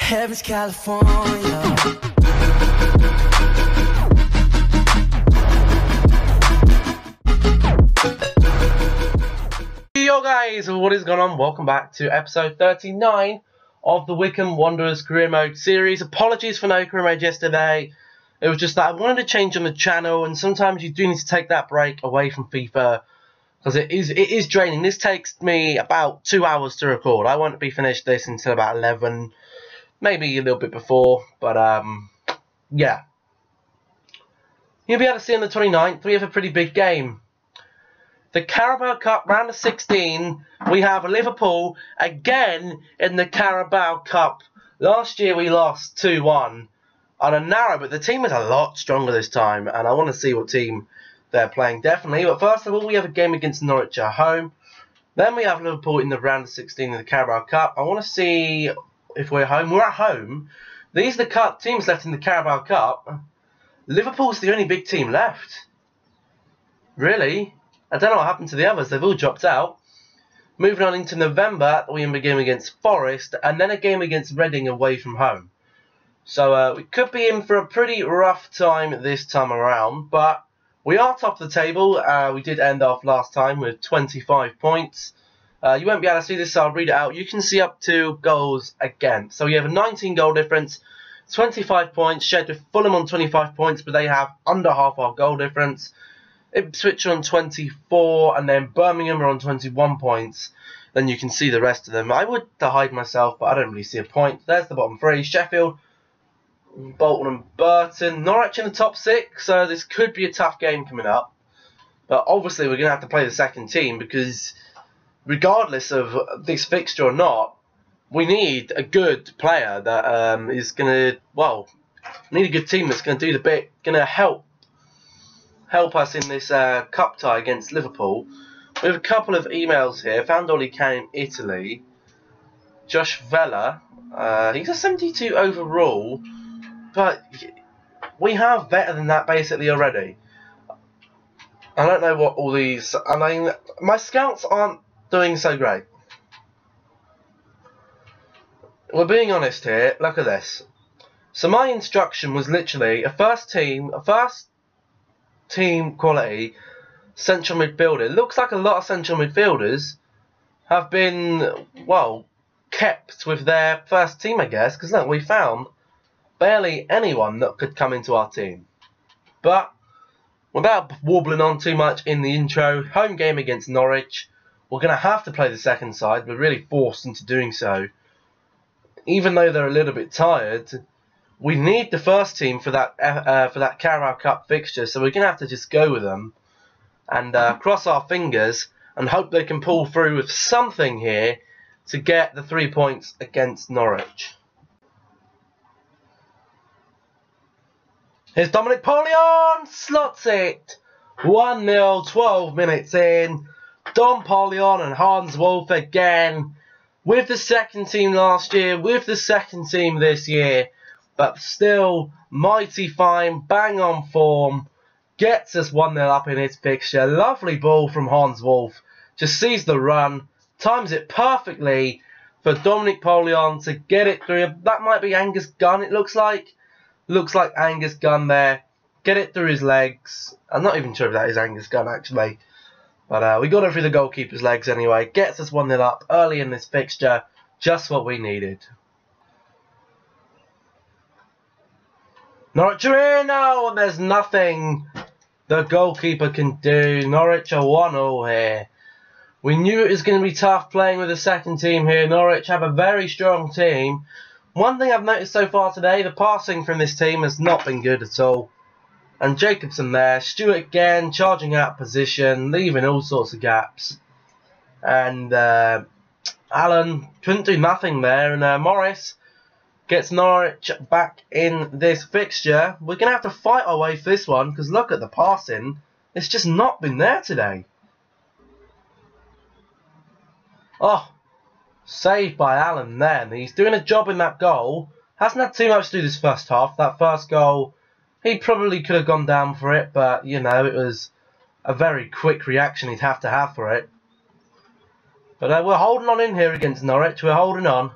Heaven's California. Yo guys, what is going on? Welcome back to episode 39 of the Wycombe Wanderers career mode series. Apologies for no career mode yesterday. It was just that I wanted to change on the channel, and sometimes you do need to take that break away from FIFA because it is draining. This takes me about 2 hours to record. I won't be finished this until about 11, maybe a little bit before, but yeah. You'll be able to see on the 29th we have a pretty big game. The Carabao Cup round of 16, we have Liverpool again in the Carabao Cup. Last year we lost 2-1 on a narrow, but the team is a lot stronger this time, and I want to see what team they're playing, definitely. But first of all, we have a game against Norwich at home. Then we have Liverpool in the round of 16 in the Carabao Cup. I want to see if we're home. We're at home. These are the teams left in the Carabao Cup. Liverpool's the only big team left. Really? I don't know what happened to the others. They've all dropped out. Moving on into November, we have a game against Forest, and then a game against Reading away from home. So we could be in for a pretty rough time this time around, but we are top of the table. We did end off last time with 25 points. You won't be able to see this, so I'll read it out. You can see up to goals against. So we have a 19 goal difference, 25 points, shared with Fulham on 25 points, but they have under half our goal difference. Ipswich on 24, and then Birmingham are on 21 points. Then you can see the rest of them. I would hide myself, but I don't really see a point. There's the bottom three. Sheffield, Bolton and Burton. Norwich in the top six, so this could be a tough game coming up. But obviously we're going to have to play the second team, because regardless of this fixture or not, we need a good player that is going to, well, we need a good team that's going to do the bit, going to help us in this cup tie against Liverpool. We have a couple of emails here. Found all he can in Italy. Josh Vella. He's a 72 overall, but we have better than that basically already. I don't know what all these... I mean, my scouts aren't doing so great. We're being honest here. Look at this. So my instruction was literally a first team quality central midfielder. It looks like a lot of central midfielders have been, well, kept with their first team, I guess, because look, we found barely anyone that could come into our team. But without warbling on too much in the intro, home game against Norwich. We're going to have to play the second side. We're really forced into doing so. Even though they're a little bit tired, we need the first team for that Carabao Cup fixture, so we're going to have to just go with them and cross our fingers and hope they can pull through with something here to get the 3 points against Norwich. Here's Dominic Polion, slots it. 1-0, 12 minutes in. Dom Polion and Hans Wolf again. With the second team last year, with the second team this year. But still, mighty fine, bang on form. Gets us 1-0 up in his fixture. Lovely ball from Hans Wolf. Just sees the run. Times it perfectly for Dominic Polion to get it through. That might be Angus Gunn, it looks like. Looks like Angus Gunn there. Get it through his legs. I'm not even sure if that is Angus Gunn, actually. But we got it through the goalkeeper's legs anyway. Gets us 1-0 up early in this fixture. Just what we needed. Norwich are in. Oh, there's nothing the goalkeeper can do. Norwich are 1-0 here. We knew it was going to be tough playing with the second team here. Norwich have a very strong team. One thing I've noticed so far today, the passing from this team has not been good at all. And Jacobson there, Stewart again, charging out of position, leaving all sorts of gaps. And Allen couldn't do nothing there. And Morris gets Norwich back in this fixture. We're going to have to fight our way for this one, because look at the passing. It's just not been there today. Oh, saved by Allen then. He's doing a job in that goal. Hasn't had too much to do this first half. That first goal, he probably could have gone down for it, but, you know, it was a very quick reaction he'd have to have for it. But we're holding on in here against Norwich. We're holding on.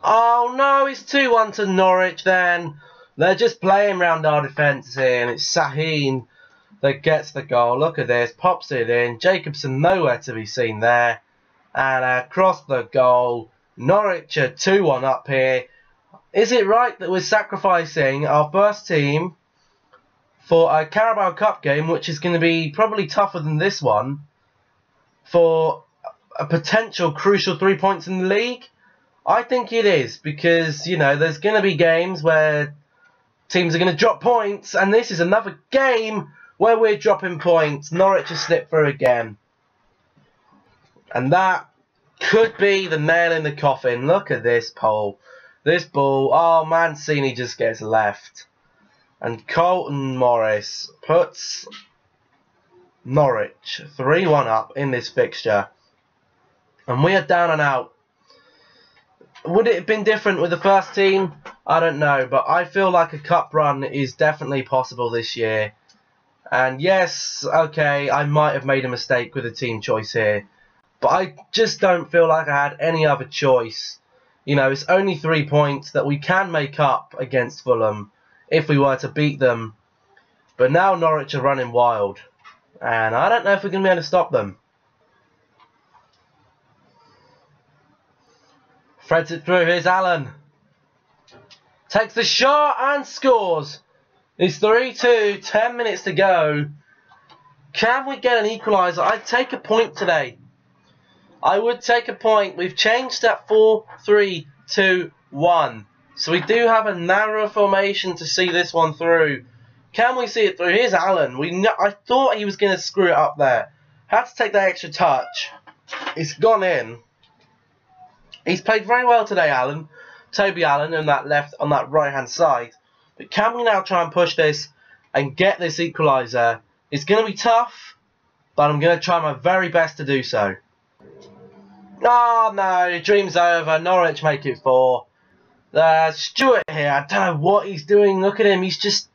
Oh no, it's 2-1 to Norwich then. They're just playing round our defence here, and it's Sahin that gets the goal. Look at this, pops it in. Jacobson nowhere to be seen there. And across the goal, Norwich are 2-1 up here. Is it right that we're sacrificing our first team for a Carabao Cup game, which is going to be probably tougher than this one, for a potential crucial 3 points in the league? I think it is, because, you know, there's going to be games where teams are going to drop points, and this is another game where we're dropping points. Norwich has slipped through again. And that could be the nail in the coffin. Look at this pole. This ball. Oh, Mancini just gets left. And Colton Morris puts Norwich 3-1 up in this fixture. And we are down and out. Would it have been different with the first team? I don't know, but I feel like a cup run is definitely possible this year. And yes, okay, I might have made a mistake with the team choice here, but I just don't feel like I had any other choice. You know, it's only 3 points that we can make up against Fulham if we were to beat them. But now Norwich are running wild, and I don't know if we're going to be able to stop them. Threads it through, here's Allen. Takes the shot and scores. It's 3-2, 10 minutes to go. Can we get an equaliser? I'd take a point today. I would take a point. We've changed that 4-3-2-1. So we do have a narrow formation to see this one through. Can we see it through? Here's Allen. I thought he was going to screw it up there. Had to take that extra touch. It's gone in. He's played very well today, Allen. Toby Allen on that right hand side. But can we now try and push this and get this equaliser? It's going to be tough, but I'm going to try my very best to do so. Oh no, dream's over. Norwich make it 4. Stewart here, I don't know what he's doing. Look at him, he's just...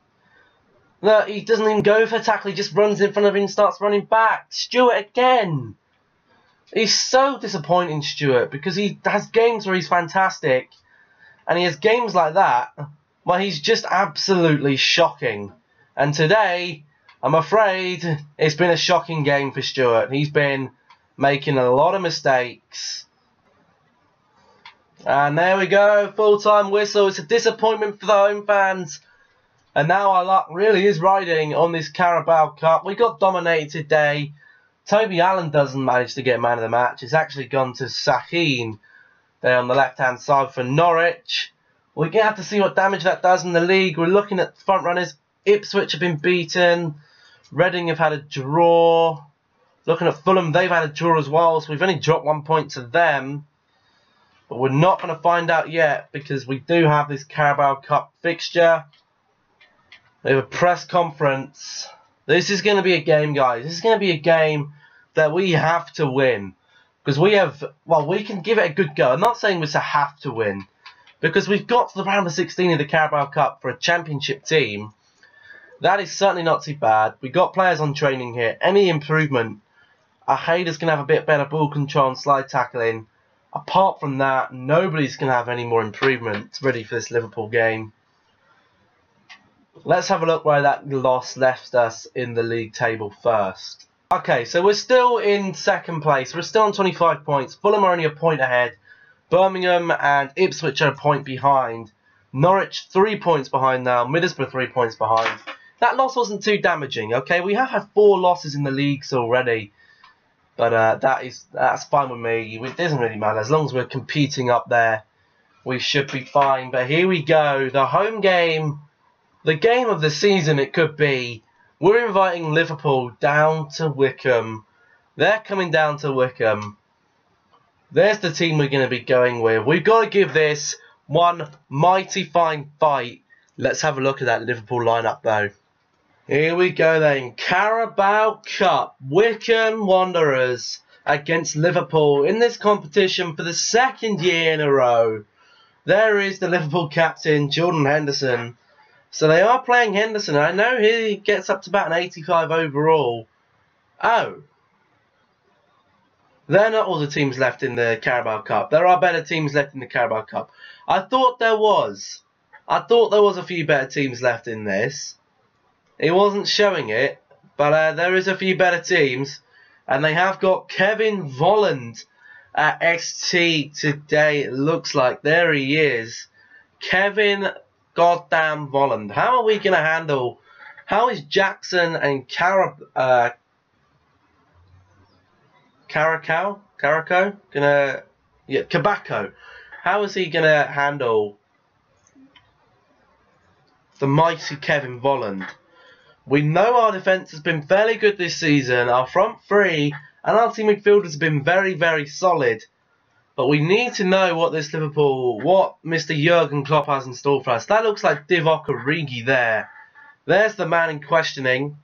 Look, he doesn't even go for a tackle, he just runs in front of him and starts running back. Stewart again. He's so disappointing, Stewart, because he has games where he's fantastic, and he has games like that where he's just absolutely shocking. And today, I'm afraid, it's been a shocking game for Stewart. He's been making a lot of mistakes. And there we go, full-time whistle. It's a disappointment for the home fans. And now our luck really is riding on this Carabao Cup. We got dominated today. Toby Allen doesn't manage to get man of the match. It's actually gone to Sahin there on the left-hand side for Norwich. We're going to have to see what damage that does in the league. We're looking at front runners. Ipswich have been beaten. Reading have had a draw. Looking at Fulham, they've had a draw as well. So we've only dropped 1 point to them. But we're not going to find out yet because we do have this Carabao Cup fixture. We have a press conference. This is going to be a game, guys. This is going to be a game that we have to win. Because we have, well, we can give it a good go. I'm not saying it's a have to win. Because we've got to the round of 16 of the Carabao Cup for a championship team. That is certainly not too bad. We've got players on training here. Any improvement, Hayder's going to have a bit better ball control and slide tackling. Apart from that, nobody's going to have any more improvements ready for this Liverpool game. Let's have a look where that loss left us in the league table first. Okay, so we're still in second place. We're still on 25 points. Fulham are only a point ahead. Birmingham and Ipswich are a point behind. Norwich 3 points behind now. Middlesbrough 3 points behind. That loss wasn't too damaging, okay? We have had 4 losses in the leagues already. But that's fine with me. It doesn't really matter. As long as we're competing up there, we should be fine. But here we go. The home game. The game of the season it could be. We're inviting Liverpool down to Wycombe. They're coming down to Wycombe. There's the team we're going to be going with. We've got to give this one mighty fine fight. Let's have a look at that Liverpool lineup though. Here we go then. Carabao Cup. Wycombe Wanderers against Liverpool in this competition for the 2nd year in a row. There is the Liverpool captain, Jordan Henderson. So they are playing Henderson. I know he gets up to about an 85 overall. Oh. They're not all the teams left in the Carabao Cup. There are better teams left in the Carabao Cup. I thought there was. I thought there was a few better teams left in this. It wasn't showing it, but there is a few better teams. And they have got Kevin Volland at ST today, it looks like. There he is. Kevin goddamn Volland. How are we going to handle... How is Jackson and Carabao gonna... Yeah, Cabaco. How is he going to handle the mighty Kevin Volland? We know our defence has been fairly good this season. Our front three and our team midfielders have been very, very solid. But we need to know what this Liverpool, what Mr. Jurgen Klopp has in store for us. That looks like Divock Origi there. There's the man in questioning,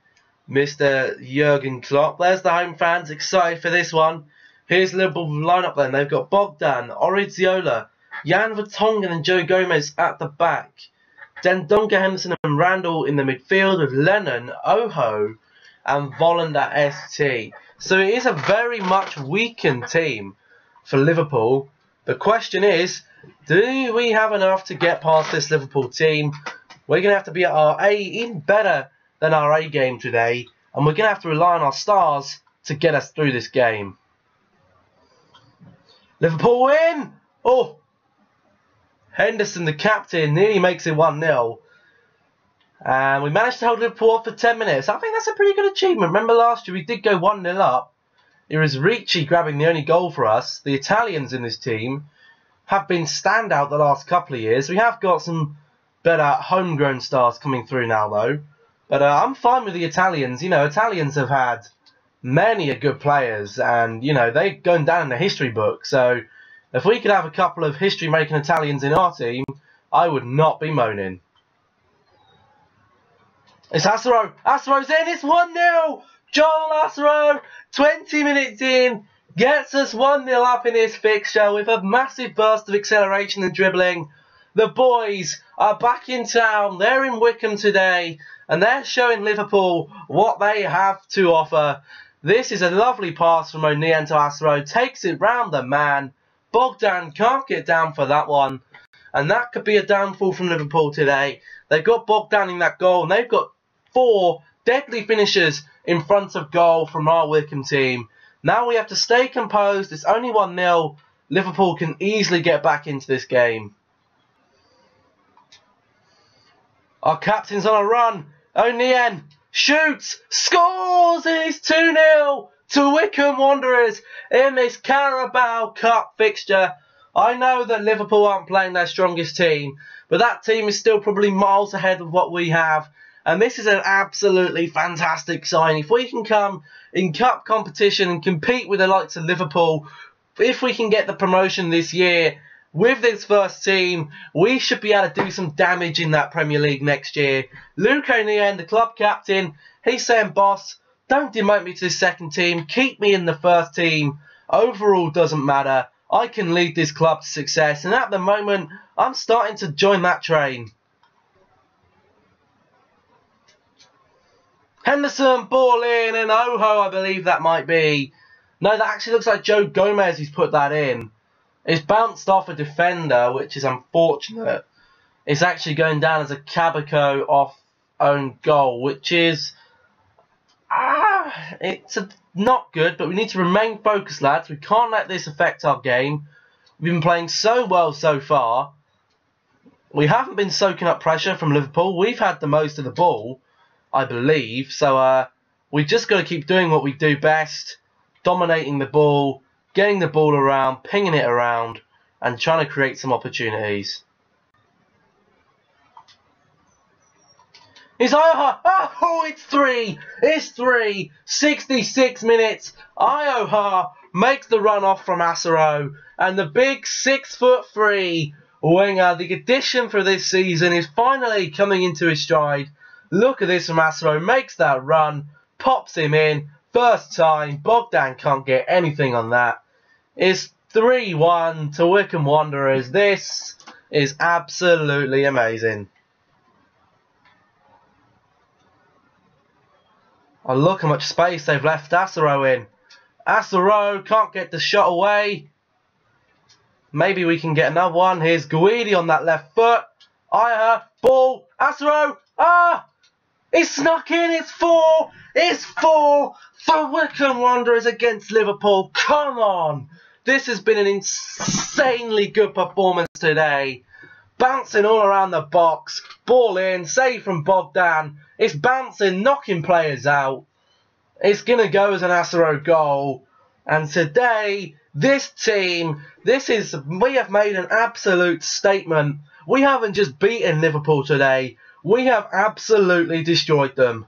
Mr. Jurgen Klopp. There's the home fans excited for this one. Here's Liverpool lineup then. They've got Bogdan, Origi, Jan Vertonghen and Joe Gomez at the back. Then Duncan Henderson and Randall in the midfield with Lennon, Oho and Volland at ST. So it is a very much weakened team for Liverpool. The question is, do we have enough to get past this Liverpool team? We're going to have to be at our A, even better than our A game today. And we're going to have to rely on our stars to get us through this game. Liverpool win! Oh! Henderson, the captain, nearly makes it 1-0. And we managed to hold Liverpool off for 10 minutes. I think that's a pretty good achievement. Remember last year we did go 1-0 up. It was Ricci grabbing the only goal for us. The Italians in this team have been standout the last couple of years. We have got some better homegrown stars coming through now though. But I'm fine with the Italians. You know, Italians have had many a good players. And, you know, they've gone down in the history book. So if we could have a couple of history-making Italians in our team, I would not be moaning. It's Asaro. Asaro's in. It's 1-0. Joel Asaro, 20 minutes in, gets us 1-0 up in this fixture with a massive burst of acceleration and dribbling. The boys are back in town. They're in Wycombe today, and they're showing Liverpool what they have to offer. This is a lovely pass from O'Neill to Asaro. Takes it round the man. Bogdan can't get down for that one. And that could be a downfall from Liverpool today. They've got Bogdan in that goal. And they've got 4 deadly finishers in front of goal from our Wycombe team. Now we have to stay composed. It's only 1-0. Liverpool can easily get back into this game. Our captain's on a run. O'Neill shoots, scores, and it's 2-0. To Wycombe Wanderers in this Carabao Cup fixture. I know that Liverpool aren't playing their strongest team, but that team is still probably miles ahead of what we have. And this is an absolutely fantastic sign. If we can come in cup competition and compete with the likes of Liverpool, if we can get the promotion this year with this first team, we should be able to do some damage in that Premier League next year. Luke O'Neill, the club captain, he's saying, boss, don't demote me to the second team. Keep me in the first team. Overall doesn't matter. I can lead this club to success. And at the moment, I'm starting to join that train. Henderson, ball in, and Oho, I believe that might be. No, that actually looks like Joe Gomez who's put that in. It's bounced off a defender, which is unfortunate. It's actually going down as a Cabaco off own goal, which is... it's not good, but we need to remain focused, lads. We can't let this affect our game. We've been playing so well so far. We haven't been soaking up pressure from Liverpool. We've had the most of the ball, I believe. So we've just got to keep doing what we do best. Dominating the ball, getting the ball around, pinging it around, and trying to create some opportunities. It's Ioha! Oh, it's 3! It's 3! 66 minutes. Ioha makes the run off from Asaro. And the big 6'3" winger, the addition for this season, is finally coming into his stride. Look at this from Asaro. Makes that run. Pops him in. First time. Bogdan can't get anything on that. It's 3-1 to Wycombe Wanderers. This is absolutely amazing. Oh, look how much space they've left Asaro in. Asaro can't get the shot away. Maybe we can get another one. Here's Guidi on that left foot. Aya, ball, Asaro. Ah! It's snuck in. It's 4. It's 4 for Wycombe Wanderers against Liverpool. Come on. This has been an insanely good performance today. Bouncing all around the box. Ball in. Save from Bogdan. It's bouncing, knocking players out. It's going to go as an Asaro goal. And today, this team, we have made an absolute statement. We haven't just beaten Liverpool today. We have absolutely destroyed them.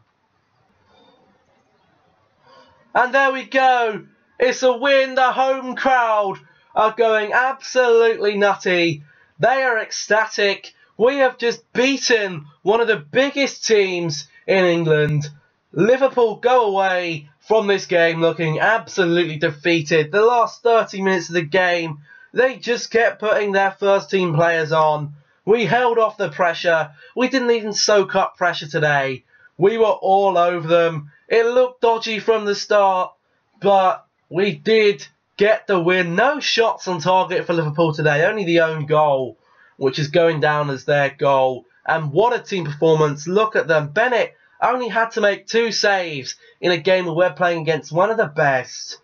And there we go. It's a win. The home crowd are going absolutely nutty. They are ecstatic. We have just beaten one of the biggest teams in England. Liverpool go away from this game looking absolutely defeated. The last 30 minutes of the game, they just kept putting their first team players on. We held off the pressure. We didn't even soak up pressure today. We were all over them. It looked dodgy from the start, but we did get the win. No shots on target for Liverpool today. Only the own goal, which is going down as their goal. And what a team performance. Look at them. Bennett only had to make 2 saves in a game where we're playing against one of the best.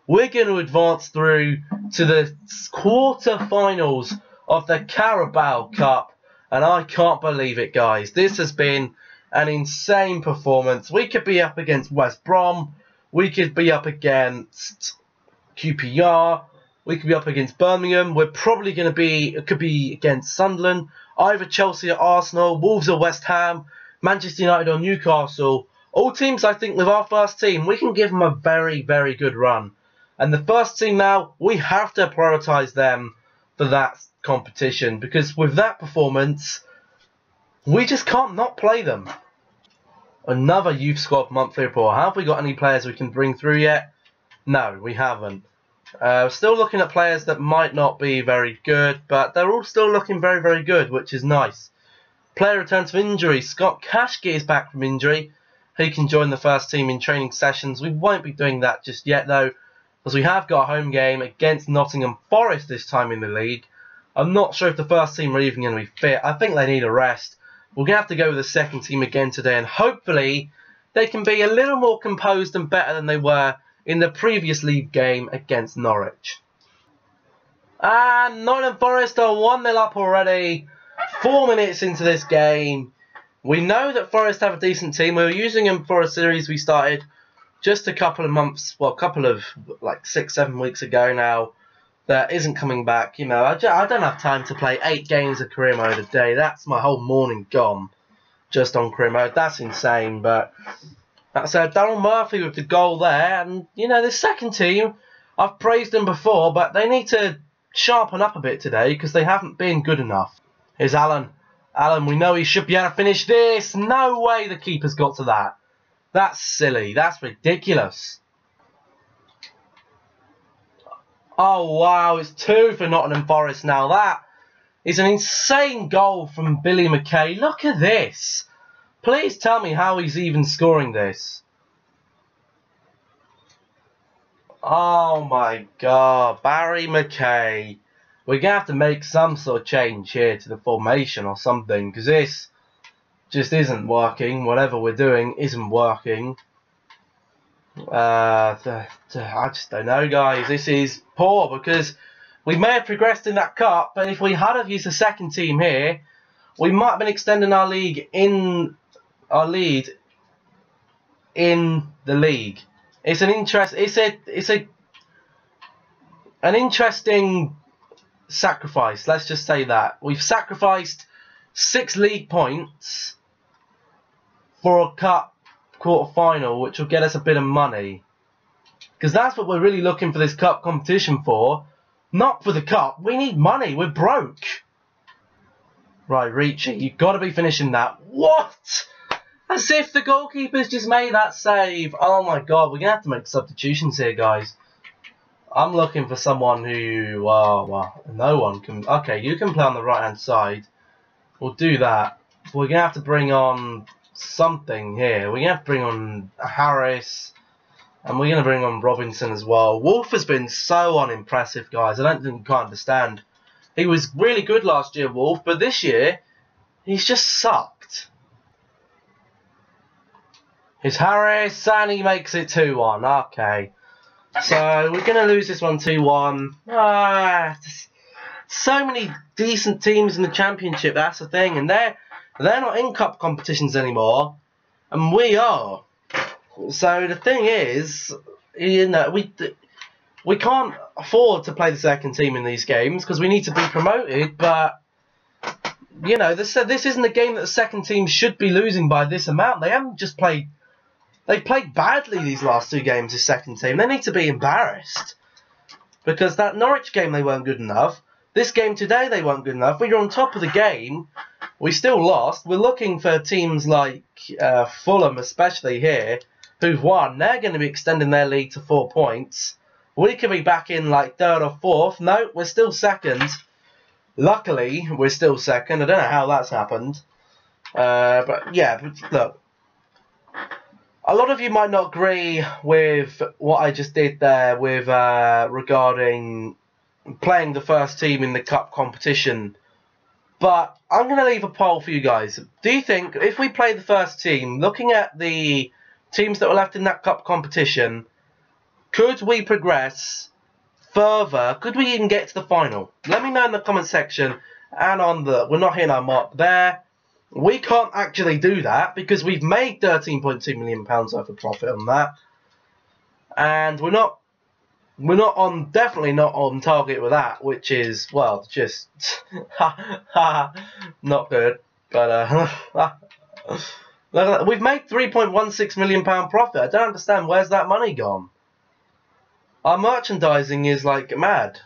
We're going to advance through to the quarter-finals of the Carabao Cup. And I can't believe it, guys. This has been an insane performance. We could be up against West Brom. We could be up against QPR. We could be up against Birmingham. We're probably going to be, it could be against Sunderland. Either Chelsea or Arsenal. Wolves or West Ham. Manchester United or Newcastle. All teams, I think, with our first team, we can give them a very, very good run. And the first team now, we have to prioritise them for that competition. Because with that performance, we just can't not play them. Another youth squad monthly report. Have we got any players we can bring through yet? No, we haven't. Still looking at players that might not be very good, but they're all still looking very, very good, which is nice. Player returns from injury. Scott Kashke is back from injury. He can join the first team in training sessions. We won't be doing that just yet, though, because we have got a home game against Nottingham Forest this time in the league. I'm not sure if the first team are even going to be fit. I think they need a rest. We're going to have to go with the second team again today, and hopefully they can be a little more composed and better than they were in the previous league game against Norwich. And Nottingham Forest are 1-0 up already. 4 minutes into this game. We know that Forest have a decent team. We were using them for a series we started just a couple of months, well, a couple of like 6-7 weeks ago now. That isn't coming back. You know, I don't have time to play 8 games of career mode a day. That's my whole morning gone just on career mode. That's insane. But that's Darryl Murphy with the goal there. And, you know, the second team, I've praised them before, but they need to sharpen up a bit today because they haven't been good enough. Here's Alan. Alan, we know he should be able to finish this. No way the keeper's got to that. That's silly. That's ridiculous. Oh, wow. It's 2 for Nottingham Forest now. That is an insane goal from Billy McKay. Look at this. Please tell me how he's even scoring this. Oh, my God. Barry McKay. We're going to have to make some sort of change here to the formation or something, because this just isn't working. Whatever we're doing isn't working. I just don't know, guys. This is poor because we may have progressed in that cup, but if we had have used the second team here, we might have been extending our lead in the league. It's an interesting sacrifice. Let's just say that we've sacrificed 6 league points for a cup quarter-final, which will get us a bit of money, because that's what we're really looking for this cup competition for, not for the cup. We need money. We're broke. Right, Ricci, you've got to be finishing that. What? As if the goalkeeper's just made that save. Oh my God, we're gonna have to make substitutions here, guys. I'm looking for someone who, well, no one can. Okay, you can play on the right hand side. We'll do that. We're gonna have to bring on something here. We're going to have to bring on Harris. And we're going to bring on Robinson as well. Wolf has been so unimpressive, guys. I don't think you can't understand. He was really good last year, Wolf, but this year, he's just sucked. It's Harris, and he makes it 2-1. Okay. So, we're going to lose this one 2-1. So many decent teams in the Championship, that's the thing. And they're not in cup competitions anymore. And we are. So, the thing is, you know, we can't afford to play the second team in these games because we need to be promoted. But, you know, this isn't a game that the second team should be losing by this amount. They haven't just played... They played badly these last 2 games, the second team. They need to be embarrassed. Because that Norwich game, they weren't good enough. This game today, they weren't good enough. We were on top of the game. We still lost. We're looking for teams like Fulham, especially here, who've won. They're going to be extending their lead to 4 points. We could be back in like 3rd or 4th. No, we're still 2nd. Luckily, we're still 2nd. I don't know how that's happened. But yeah, look. A lot of you might not agree with what I just did there with regarding playing the first team in the cup competition. But I'm going to leave a poll for you guys. Do you think if we play the first team, looking at the teams that were left in that cup competition, could we progress further? Could we even get to the final? Let me know in the comment section. And on the, we're not hitting our mark there. We can't actually do that because we've made £13.2 million worth of profit on that. And we're definitely not on target with that, which is, well, just not good. But we've made £3.16 million profit. I don't understand, where's that money gone? Our merchandising is like mad.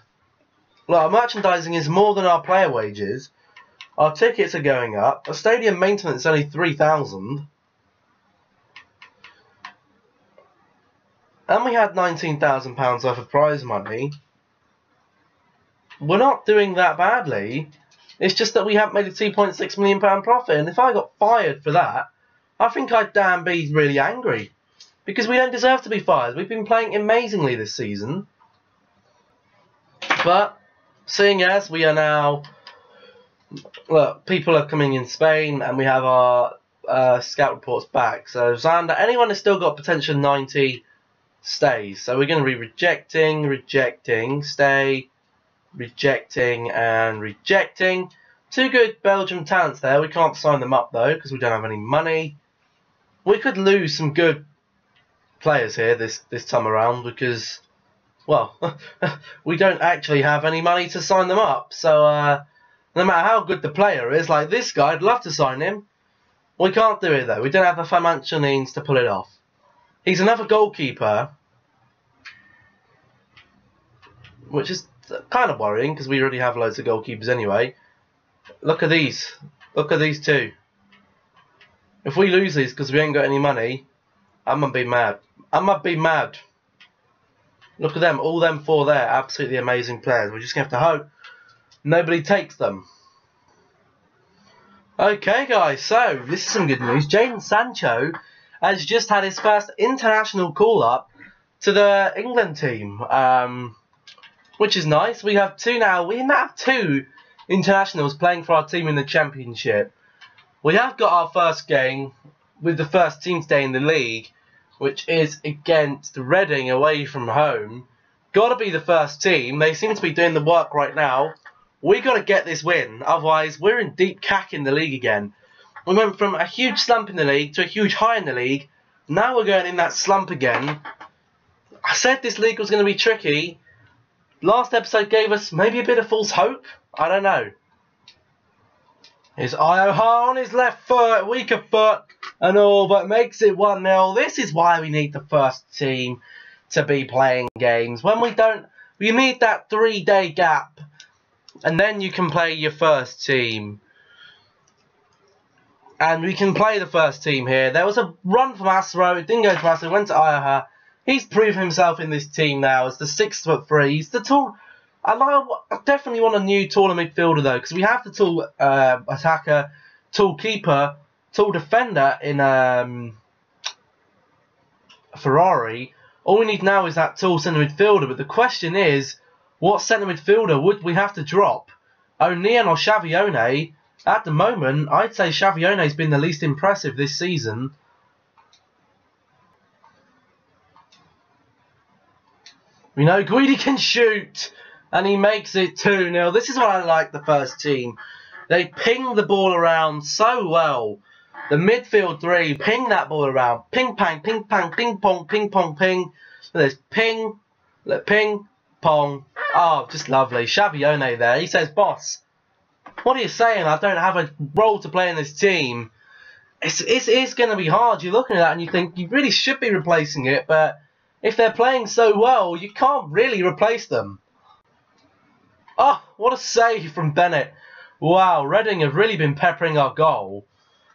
Look, our merchandising is more than our player wages. Our tickets are going up. Our stadium maintenance is only £3,000. And we had £19,000 worth of prize money. We're not doing that badly. It's just that we haven't made a £2.6 million profit. And if I got fired for that, I think I'd damn be really angry. Because we don't deserve to be fired. We've been playing amazingly this season. But, seeing as we are now... Look, people are coming in Spain and we have our scout reports back. So, Xander, anyone who's still got potential 90 stays. So, we're going to be rejecting, stay, rejecting, and rejecting. 2 good Belgian talents there. We can't sign them up, though, because we don't have any money. We could lose some good players here this time around because, well, we don't actually have any money to sign them up. So, no matter how good the player is, like this guy, I'd love to sign him. We can't do it, though. We don't have the financial means to pull it off. He's another goalkeeper, which is kind of worrying because we already have loads of goalkeepers anyway. Look at these. Look at these 2. If we lose these because we ain't got any money, I'm going to be mad. I'm going to be mad. Look at them. All them 4 there. Absolutely amazing players. We're just going to have to hope nobody takes them. Okay, guys, so this is some good news. Jadon Sancho has just had his first international call-up to the England team, which is nice. We have 2 now. We now have 2 internationals playing for our team in the Championship. We have got our first game with the first team today in the league, which is against Reading away from home. Got to be the first team. They seem to be doing the work right now. We got to get this win, otherwise we're in deep cack in the league again. We went from a huge slump in the league to a huge high in the league. Now we're going in that slump again. I said this league was going to be tricky. Last episode gave us maybe a bit of false hope. I don't know. Here's Ioha on his left foot, weaker foot and all, but makes it 1-0. This is why we need the first team to be playing games. When we don't, we need that 3-day gap. And then you can play your first team. And we can play the first team here. There was a run from Asro. It didn't go to Asro. It went to Ioha. He's proven himself in this team now as the 6'3". He's the tall... I definitely want a new taller midfielder, though. Because we have the tall attacker, tall keeper, tall defender in Ferrari. All we need now is that tall centre midfielder. But the question is, what centre midfielder would we have to drop? O'Neill or Xavione? At the moment, I'd say Xavione's been the least impressive this season. We know Guidi can shoot, and he makes it 2-0. This is what I like the first team. They ping the ball around so well. The midfield three ping that ball around. Ping, pang, ping, pang, ping, pong, ping, pong, ping. There's ping, ping, pong. Oh, just lovely. Xavione there. He says, boss, what are you saying? I don't have a role to play in this team. It's going to be hard. You're looking at that and you think you really should be replacing it, but if they're playing so well, you can't really replace them. Oh, what a save from Bennett. Wow, Reading have really been peppering our goal.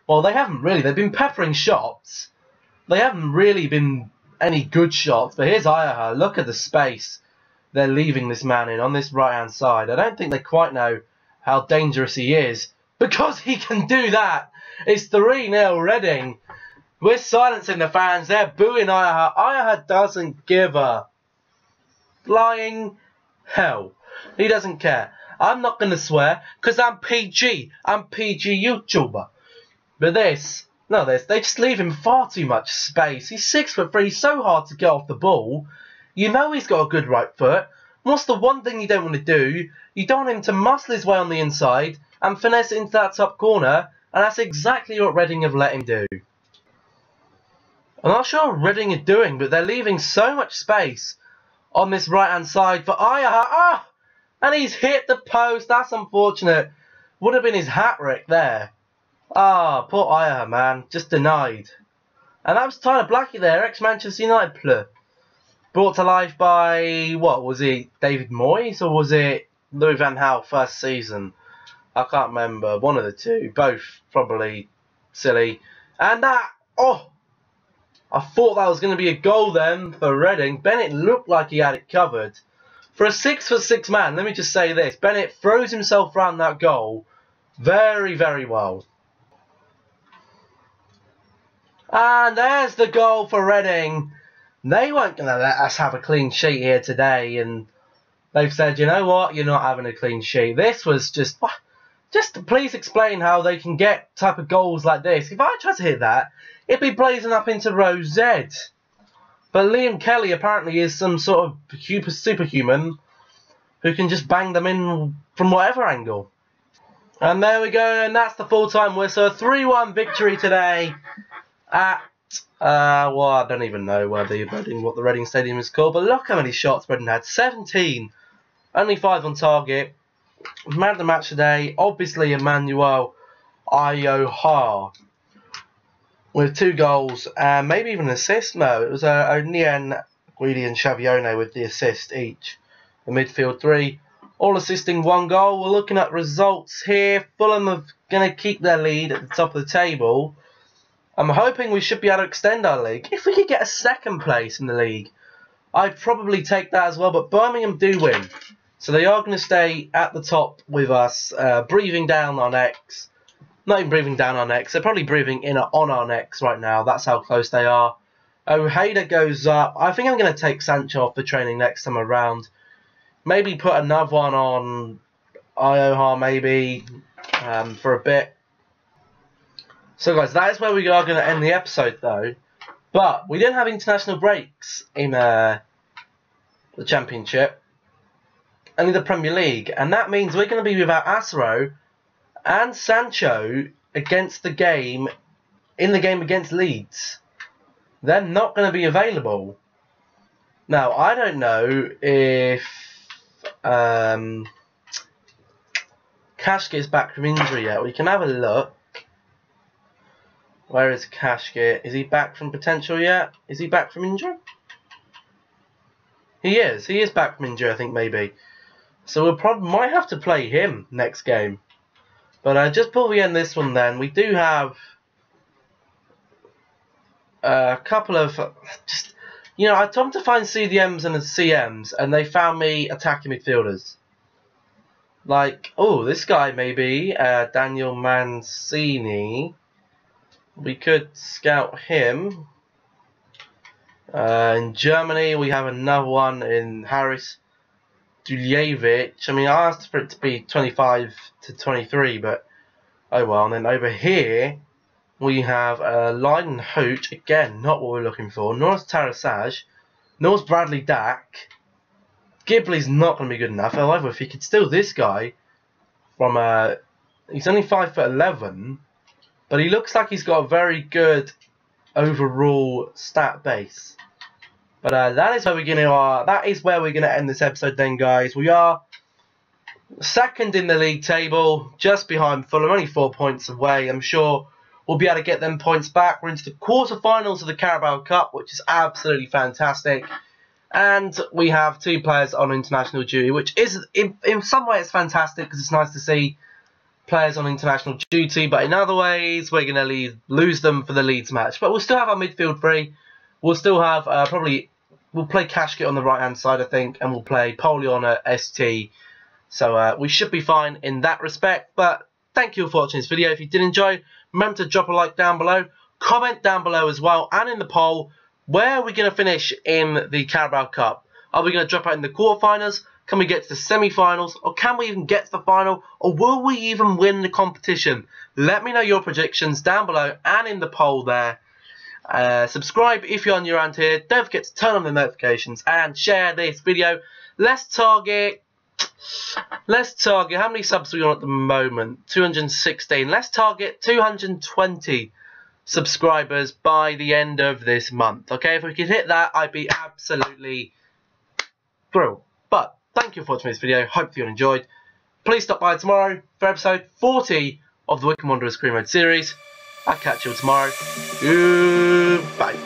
Well, they haven't really. They've been peppering shots. They haven't really been any good shots. But here's Ayaha. Look at the space they're leaving this man in on this right-hand side. I don't think they quite know how dangerous he is, because he can do that. It's 3-0 Reading. We're silencing the fans. They're booing Ayaha. Ayaha doesn't give a flying hell. He doesn't care. I'm not going to swear, because I'm PG. I'm PG YouTuber. But they just leave him far too much space. He's 6'3", he's so hard to get off the ball. You know he's got a good right foot. What's the one thing you don't want to do? You don't want him to muscle his way on the inside and finesse it into that top corner, and that's exactly what Reading have let him do. I'm not sure what Reading are doing, but they're leaving so much space on this right-hand side for Ayaha. Ah! And he's hit the post. That's unfortunate. Would have been his hat-trick there. Ah, poor Ayaha, man. Just denied. And that was Tyler Blackie there, ex-Manchester United player. Brought to life by, what, was it David Moyes or was it Louis van Gaal first season? I can't remember. One of the two. Both probably silly. And that, oh, I thought that was going to be a goal then for Reading. Bennett looked like he had it covered. For a 6'6" man, let me just say this. Bennett throws himself around that goal very, very well. And there's the goal for Reading. They weren't going to let us have a clean sheet here today. And they've said, you know what, you're not having a clean sheet. This was just please explain how they can get type of goals like this. If I tried to hit that, it'd be blazing up into row Z. But Liam Kelly apparently is some sort of superhuman who can just bang them in from whatever angle. And there we go, and that's the full-time whistle. 3-1 victory today at, well, I don't even know what the Reading Stadium is called, but look how many shots Reading had. 17. Only 5 on target. Man of the match today, obviously Emmanuel Ayoha, with 2 goals and maybe even an assist. No, it was O'Neill, Guidi and Xavione with the assist each. The midfield 3, all assisting 1 goal. We're looking at results here. Fulham are going to keep their lead at the top of the table. I'm hoping we should be able to extend our league. If we could get a 2nd place in the league, I'd probably take that as well. But Birmingham do win, so they are going to stay at the top with us, breathing down our necks. Not even breathing down our necks. They're probably breathing in on our necks right now. That's how close they are. Ojeda goes up. I think I'm going to take Sancho off for training next time around. Maybe put another one on Ioha maybe for a bit. So guys, that is where we are going to end the episode though. But we didn't have international breaks in the Championship. Only the Premier League. And that means we're going to be without Asaro and Sancho against the game, in the game against Leeds. They're not going to be available. Now, I don't know if Kashkit's back from injury yet. We can have a look. Where is Kashkit? Is he back from potential yet? Is he back from injury? He is. He is back from injury, I think, maybe. So we'll probably might have to play him next game. But just before we end this one then, we do have a couple of, you know, I told them to find CDMs and CMs, and they found me attacking midfielders. Like, oh, this guy maybe, Daniel Mancini. We could scout him. In Germany, we have another one in Haris Duljevic. I mean, I asked for it to be 25 to 23, but oh well. And then over here, we have Leiden Hooch. Again, not what we're looking for. Norris Tarasaj. Norris Bradley Dack. Ghibli's not going to be good enough. However, if he could steal this guy from he's only 5'11", but he looks like he's got a very good overall stat base. But that is where we're gonna end this episode. Then, guys, we are second in the league table, just behind Fulham, only 4 points away. I'm sure we'll be able to get them points back. We're into the quarterfinals of the Carabao Cup, which is absolutely fantastic. And we have 2 players on international duty, which is in some ways fantastic because it's nice to see players on international duty. But in other ways, we're going to lose them for the Leeds match. But we'll still have our midfield free. We'll still have we'll play Kashkit on the right hand side, I think, and we'll play Polion at ST. So we should be fine in that respect. But thank you for watching this video. If you did enjoy, remember to drop a like down below, comment down below as well, and in the poll, where are we going to finish in the Carabao Cup? Are we going to drop out in the quarterfinals? Can we get to the semi-finals? Or can we even get to the final? Or will we even win the competition? Let me know your predictions down below and in the poll there. Subscribe if you're new around here. Don't forget to turn on the notifications and share this video. Let's target, how many subs are we on at the moment? 216. Let's target 220 subscribers by the end of this month. Okay, if we could hit that, I'd be absolutely thrilled. But thank you for watching this video. Hope you enjoyed. Please stop by tomorrow for episode 40 of the Wycombe Wanderers Career Mode series. I'll catch you all tomorrow. Goodbye.